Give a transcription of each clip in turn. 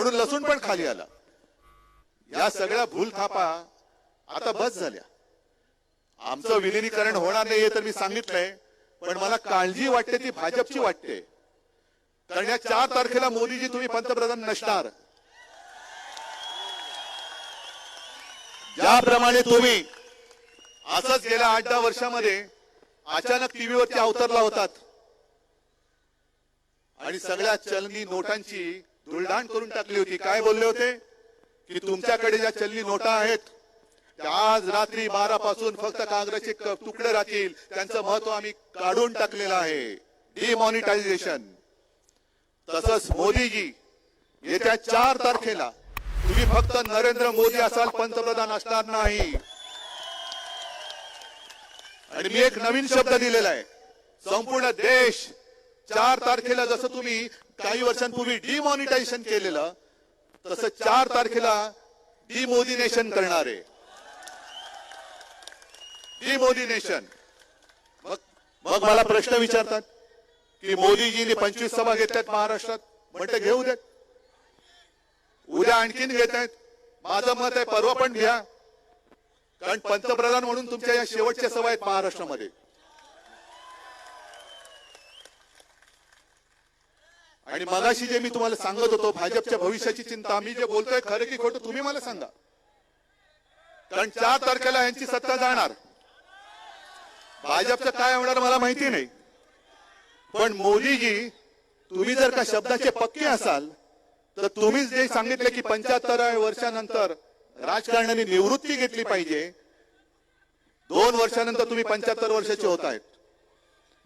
वरून लसूण पण खाली आला। या सगळ्या भूलथापा आता बस झाल्या। आमचं विलीनीकरण होणार नाहीये तर मी सांगितलंय, पण मला काळजी वाटते ती भाजपची वाटते। कारण या 4 तारखेला मोदीजी तुम्ही पंतप्रधान नसणार। ज्याप्रमाणे तुम्ही असंच गेल्या 8-10 वर्षामध्ये अचानक टीव्हीवरती अवतरला होतात आणि सगळ्या चलनी नोटांची धुळधाण करून टाकली होती। काय बोलले होते की तुमच्याकडे ज्या चलनी नोटा आहेत त्या आज रात्री 12 पासून फक्त कागदाचे तुकडे राहतील, त्यांचं महत्व आम्ही काढून टाकलेलं आहे, डिमॉनिटायझेशन। तसंच मोदीजी येत्या 4 तारखेला तुम्ही फक्त नरेंद्र मोदी असाल, पंतप्रधान असणार नाही। आणि मी एक नवीन शब्द दिलेला आहे, संपूर्ण देश 4 तारखेला जसं तुम्ही काही वर्षांपूर्वी डिमॉनिटायझेशन केलेलं तसं 4 तारखेला डिमोदिनेशन करणार आहे। डिमोदिनेशन। मग मला प्रश्न विचारतात की मोदीजींनी 25 सभा घेतल्यात महाराष्ट्रात, म्हणते घेऊ देत, उद्या आणखीन घेत आहेत। माझं मत आहे परवा पण घ्या, कारण पंतप्रधान म्हणून तुमच्या या शेवटच्या सभा आहेत महाराष्ट्रामध्ये। आणि मगाशी जे मी तुम्हाला सांगत होतो भाजपच्या भविष्याची चिंता, मी जे बोलतोय खरं की खोटं तुम्ही मला सांगा, कारण 4 तारखेला यांची सत्ता जाणार। भाजपचं काय होणार मला माहिती नाही, पण मोदीजी तुम्ही जर का शब्दाचे पक्के असाल तर तुम्हीच जे सांगितले की 75 वर्षानंतर राजकारणाने निवृत्ती घेतली पाहिजे, 2 वर्षानंतर तुम्ही 75 वर्षाचे होत आहेत,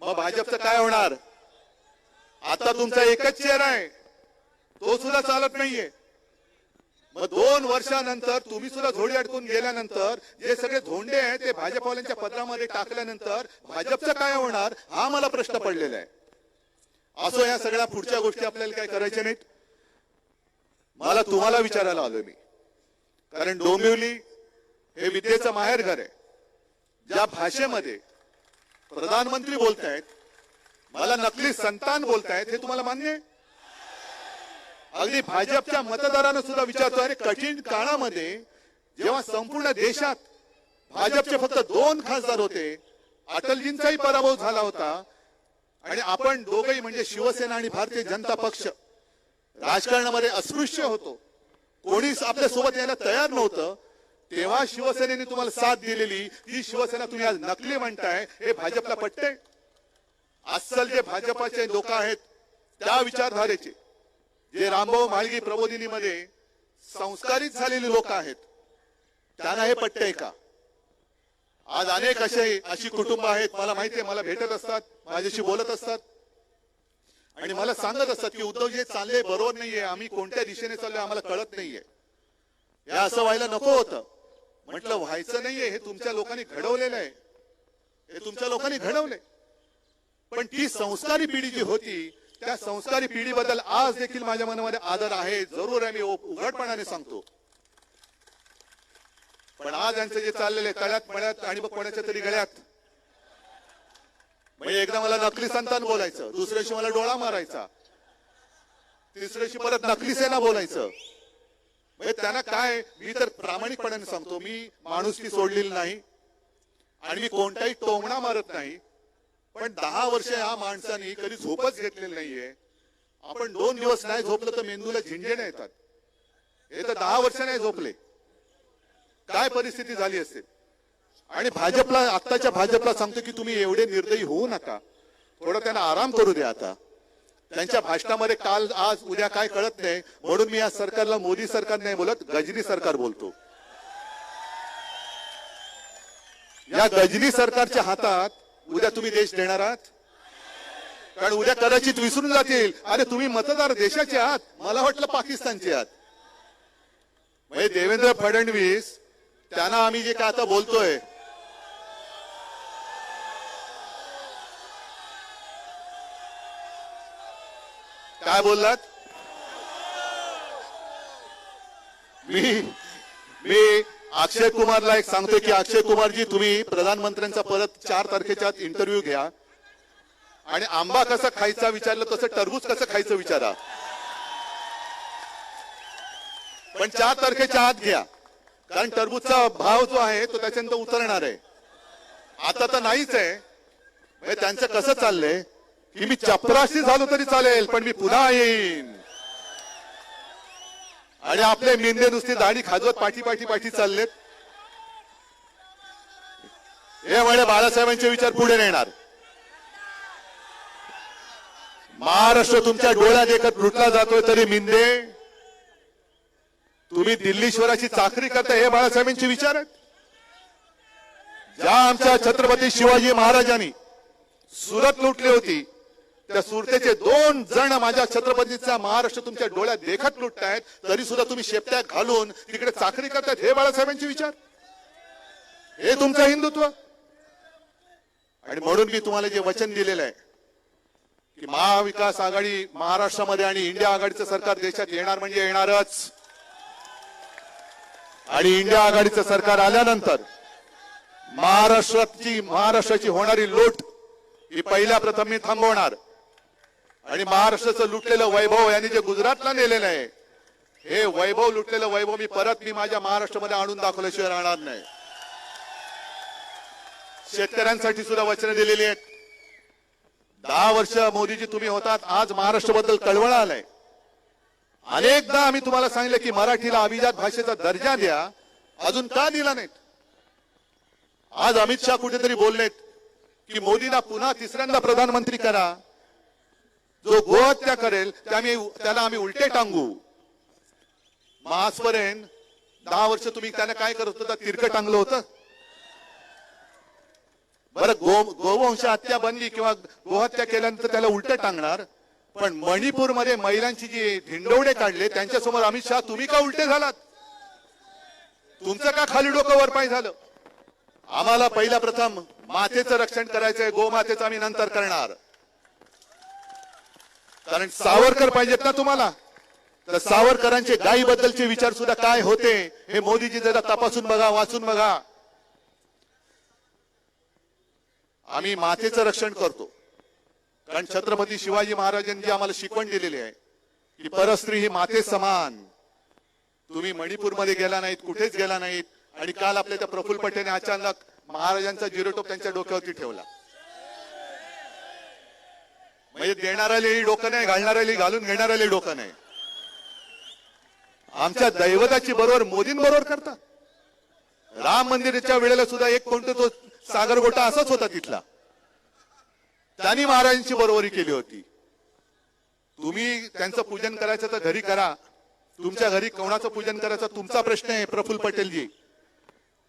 मग भाजपचं काय होणार? आता तुमचा एकच चेहरा आहे, तो सुद्धा चालत नाहीये। मग 2 वर्षानंतर तुम्ही सुद्धा झोडी अडकून गेल्यानंतर जे सगळे धोंडे आहेत ते भाजपवाल्यांच्या पदरामध्ये टाकल्यानंतर भाजपचं काय होणार हा मला प्रश्न पडलेला आहे। असो, या सगळ्या पुढच्या गोष्टी आपल्याला काय करायच्या नाहीत। मला तुम्हाला विचारायला आलोय मी, कारण डोंबिवली हे विद्येचं माहेरघर आहे। ज्या भाषेमध्ये प्रधानमंत्री बोलतायत, मला नकली संतान बोलतायत, हे तुम्हाला मान्य आहे? अगदी भाजपच्या मतदारांना सुद्धा विचारतो, अरे कठीण काळामध्ये जेव्हा संपूर्ण देशात भाजपचे फक्त 2 खासदार होते, अटलजींचाही पराभव झाला होता आणि आपण दोघेही म्हणजे शिवसेना आणि भारतीय जनता पक्ष राजकारणामध्ये अस्पृश्य होतो, कोणीच आपल्या सोबत यायला तयार नव्हतं, तेव्हा शिवसेनेने तुम्हाला साथ दिलेली ती शिवसेना तुम्ही आज नकली म्हणताय, हे भाजपला पटते? अस्सल जे भाजपाचे लोक आहेत त्या विचारधारेचे, जे रामभाऊ म्हाळगी प्रबोधिनीमध्ये संस्कारित झालेली लोक आहेत, त्यांना हे पटतंय का? आज अनेक अशी कुटुंब आहेत, मला माहिती आहे, मला भेटत असतात, माझ्याशी बोलत असतात आणि मला सांगत असतात की उद्धव जे चालले बरोबर नाहीये, आम्ही कोणत्या दिशेने चाललोय आम्हाला कळत नाहीये, हे असं व्हायला नको होतं। म्हटलं व्हायचं नाहीये, हे तुमच्या लोकांनी घडवलेलं आहे, हे तुमच्या लोकांनी घडवले, पण ती संस्कारी पिढी जी होती त्या संस्कारी पिढीबद्दल आज देखील माझ्या मनामध्ये आदर आहे, जरूर आहे, मी उघडपणाने सांगतो। पण आज यांचं जे चाललेले तळ्यात मळ्यात आणि मग कोणाच्या तरी गळ्यात, म्हणजे एकदा मला नकली संतान बोलायचं, दुसऱ्या दिवशी मला डोळा मारायचा, तिसऱ्या दिवशी परत नकली सेना बोलायचं, म्हणजे त्यांना काय? मी तर प्रामाणिकपणाने सांगतो, मी माणुसकी सोडलेली नाही आणि मी कोणताही टोमणा मारत नाही, पण 10 वर्ष ह्या माणसांनी कधी झोपच घेतलेली नाहीये। आपण 2 दिवस नाही झोपलं तर मेंदूला झिंजेने येतात, हे तर 10 वर्ष नाही झोपले, काय परिस्थिती झाली असेल? आणि भाजपला, आत्ताच्या भाजपला सांगतो की तुम्ही एवढे निर्दयी होऊ नका, थोडं त्यांना आराम करू द्या। आता त्यांच्या भाषणामध्ये काल आज उद्या काय कळत नाही, म्हणून मी या सरकारला मोदी सरकार नाही बोलत, गजनी सरकार बोलतो। या गजनी सरकारच्या हातात उद्या तुम्ही देश देणार आहात, कारण उद्या कदाचित विसरून जातील, अरे तुम्ही मतदार देशाचे आहात, मला वाटलं पाकिस्तानचे आहात। म्हणजे देवेंद्र फडणवीस त्यांना आम्ही जे काय आता बोलतोय, काय बोललात? मी अक्षय कुमारला एक सांगतोय की अक्षय कुमारजी, तुम्ही प्रधानमंत्र्यांचा परत 4 तारखेच्या इंटरव्ह्यू घ्या आणि आंबा कसा खायचा विचारलं तसं टरबूज कसं खायचं विचारा। पण 4 तारखेच्या आत घ्या, कारण टरबूजचा भाव जो आहे तो त्याच्यानंतर उतरणार आहे. आता तर नाहीच आहे. म्हणजे त्यांचं कसं चाललंय की मी चपराशी झालो तरी चालेल, पण मी पुन्हा येईन. आणि आपले मेंढे नुसती दाढी खाजवत पाठी पाठी पाठी चाललेत. हे म्हणे बाळासाहेबांचे विचार पुढे नेणार. महाराष्ट्र तुमच्या डोळ्यात एकच लुटला जातोय तरी मिंदे तुम्ही दिल्लीश्वराची चाकरी करता. हे बाळासाहेबांचे विचार आहेत. ज्या आमच्या छत्रपती शिवाजी महाराजांनी सुरत लुटली होती, त्या सुरतेचे 2 जण माझ्या छत्रपतीचा महाराष्ट्र तुमच्या डोळ्यात देखत लुटतायत, तरी सुद्धा तुम्ही शेपट्या घालून तिकडे चाकरी करतायत. हे बाळासाहेबांचे विचार, हे तुमचं हिंदुत्व. आणि म्हणून मी तुम्हाला जे वचन दिलेलं आहे की महाविकास आघाडी महाराष्ट्रामध्ये आणि इंडिया आघाडीचं सरकार देशात येणार म्हणजे येणारच. आणि इंडिया आघाडीचं सरकार आल्यानंतर महाराष्ट्राची होणारी लूट ही पहिल्या प्रथम मी थांबवणार. आणि महाराष्ट्राचं लुटलेलं वैभव यांनी जे गुजरातला नेलेलं आहे, हे वैभव लुटलेलं वैभव मी माझ्या महाराष्ट्रामध्ये आणून दाखवल्याशिवाय राहणार नाही. शेतकऱ्यांसाठी सुद्धा वचनं दिलेली आहेत. 10 वर्ष मोदीजी तुम्ही होतात, आज महाराष्ट्राबद्दल कळवळ आलंय. अनेकदा आम्ही तुम्हाला सांगितलं की मराठीला अभिजात भाषेचा दर्जा द्या, अजून का दिला नाहीत? आज अमित शहा कुठेतरी बोललेत की मोदींना पुन्हा 3ऱ्यांदा प्रधानमंत्री करा. जो गोहत्या करेल त्याला आम्ही उलटे टांगू. मग आजपर्यंत 10 वर्ष तुम्ही त्यांना काय करत होता? तिरकं टांगलं होतं. बरं, गोवंश हत्या बनली किंवा गोहत्या केल्यानंतर त्याला उलट टांगणार. पण मणिपूरमध्ये महिलांची जी धिंडवडे काढले त्यांच्यासमोर अमित शहा तुम्ही का उलटे झालात? तुमचं का खाली डोकं वर पाय झालं? आम्हाला पहिला प्रथम मातेचं रक्षण करायचंय, गोमातेचं आम्ही नंतर करणार. कारण सावरकर पाहिजेत ना तुम्हाला, तर सावरकरांचे गायीबद्दलचे विचार सुद्धा काय होते हे मोदीजी जरा तपासून बघा, वाचून बघा. आम्ही मातेचं रक्षण करतो, कारण छत्रपती शिवाजी महाराजांनी आम्हाला शिकवण दिलेली आहे की परस्त्री ही माते समान. तुम्ही मणिपूरमध्ये गेला नाहीत, कुठेच गेला नाहीत. आणि काल आपल्या त्या प्रफुल्ल पटेलने अचानक महाराजांचा जिरोटोप त्यांच्या डोक्यावरती ठेवला. म्हणजे देणाऱ्यालाही डोकं नाही, घालणाऱ्याला घालून घेणाऱ्याला डोकं नाही. आमच्या दैवताची बरोबर मोदींबरोबर करतात. राम मंदिराच्या वेळेला सुद्धा एक कोणता तो सागरगोटा असाच होता तिथला, त्यांनी महाराजांची बरोबरी केली होती. तुम्ही त्यांचं पूजन करायचं तर घरी करा, तुमच्या घरी कोणाचं पूजन करायचं तुमचा प्रश्न आहे प्रफुल्ल पटेलजी.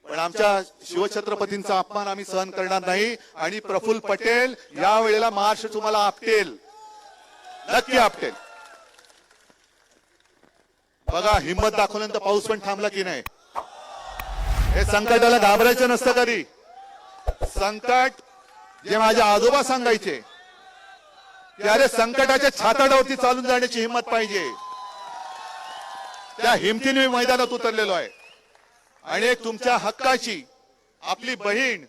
पण आमच्या शिवछत्रपतींचा अपमान आम्ही सहन करणार नाही. आणि प्रफुल्ल पटेल या वेळेला महाराष्ट्र तुम्हाला आपटेल, नक्की आपटेल. बघा, हिंमत दाखवल्यानंतर पाऊस पण थांबला की नाही. हे संकटाला घाबरायचं नसतं कधी. संकट जे माझे आजोबा सांगायचे की अरे संकटाच्या छाताडावरती चालून जाण्याची हिंमत पाहिजे. त्या हिमतीने मी मैदानात उतरलेलो आहे. आणि एक तुमच्या हक्काची आपली बहीण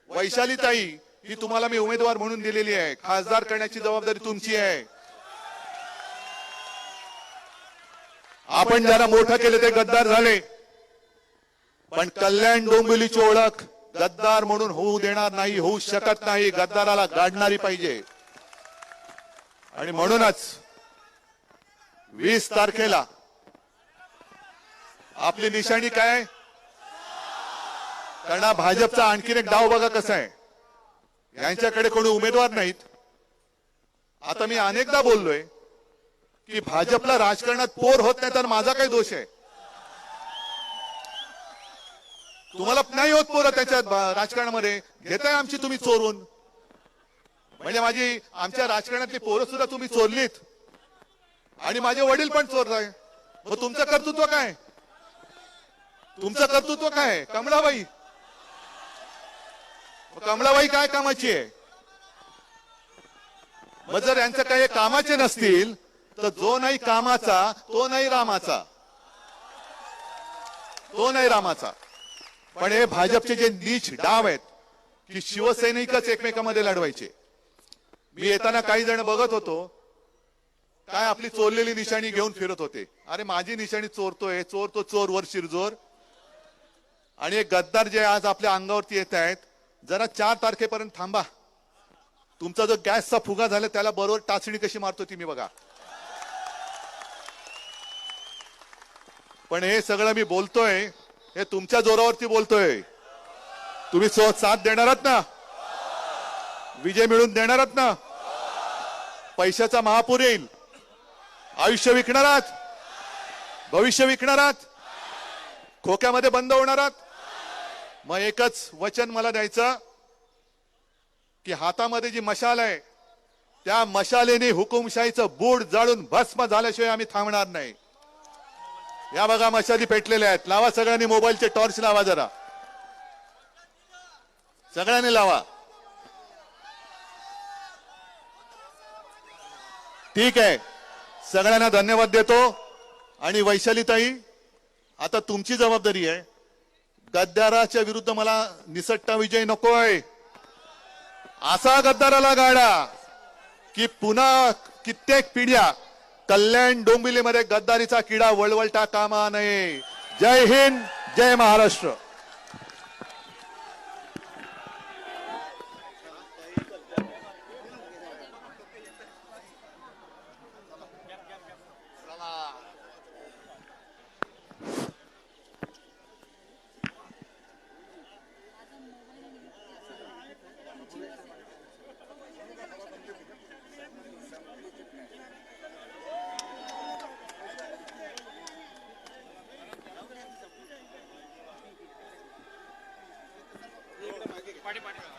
वैशालीताई ही तुम्हाला मी उमेदवार म्हणून दिलेली आहे. खासदार करण्याची जबाबदारी तुमची आहे. आपण ज्याला मोठं केले ते गद्दार झाले, पण कल्याण डोंबिवलीची ओळख गद्दार म्हणून होऊ देणार नाही, होऊ शकत नाही. गद्दाराला गाडणारी पाहिजे. आणि म्हणूनच 20 तारखेला आपली निशाणी काय? कारण भाजपचा आणखीन एक डाव बघा कसा आहे. यांच्याकडे कोणी उमेदवार नाहीत. आता मी अनेकदा बोललोय की भाजपला राजकारणात पोर होत नाही तर माझा काय दोष आहे? तुम्हाला नाही होत पोरं त्याच्यात राजकारणामध्ये, घेताय आमची तुम्ही चोरून. म्हणजे आमच्या राजकारणातली पोरं सुद्धा तुम्ही चोरलीत आणि माझे वडील पण चोरलाय. मग तुमचं कर्तृत्व काय? तुमचं कर्तृत्व काय? कमळाबाई, कमळाबाई काय कामाची आहे? मग जर यांचं काही कामाचे नसतील तर जो नाही कामाचा तो नाही रामाचा, तो नाही रामाचा. पण हे भाजपचे जे नीच डाव आहेत की शिवसैनिकच एकमेकांमध्ये लढवायचे. मी येताना काही जण बघत होतो काय आपली चोरलेली निशाणी घेऊन फिरत होते. अरे माझी निशाणी चोरतोय, चोर तो चोर वर शिरजोर. आणि एक गद्दार जे आज आपल्या अंगावरती येत आहेत, जरा 4 तारखेपर्यंत थांबा. तुमचा जो गॅसचा फुगा झाला त्याला बरोबर टाचणी कशी मारतो ती मी बघा. पण हे सगळं मी बोलतोय हे तुमच्या जोरावरती बोलतोय. तुम्ही साथ देणार आहात ना, विजय मिळून देणार आहात ना. पैशाचा महापूर येईल, आयुष्य विकणार आहात, भविष्य विकणार आहात, खोक्यामध्ये बंद होणार आहात. मग एकच वचन मला द्यायचं की हातामध्ये जी मशाल आहे त्या मशालेने हुकुमशाहीचं बूड जाळून भस्म झाल्याशिवाय आम्ही थांबणार नाही. या बघा मशाली पेटलेल्या आहेत. लावा सगळ्यांनी मोबाईलचे टॉर्च लावा, जरा सगळ्यांनी लावा. ठीक आहे, सगळ्यांना धन्यवाद देतो. आणि वैशालीताई, आता तुमची जबाबदारी आहे. गद्दाराच्या विरुद्ध मला निसट्टा विजय नकोय. असा गद्दाराला गाडा की पुन्हा कित्येक पिढ्या कल्याण डोंबिवलीमध्ये गद्दारीचा किडा वळवळता कामा नये. जय हिंद, जय महाराष्ट्र. पाठी पाठी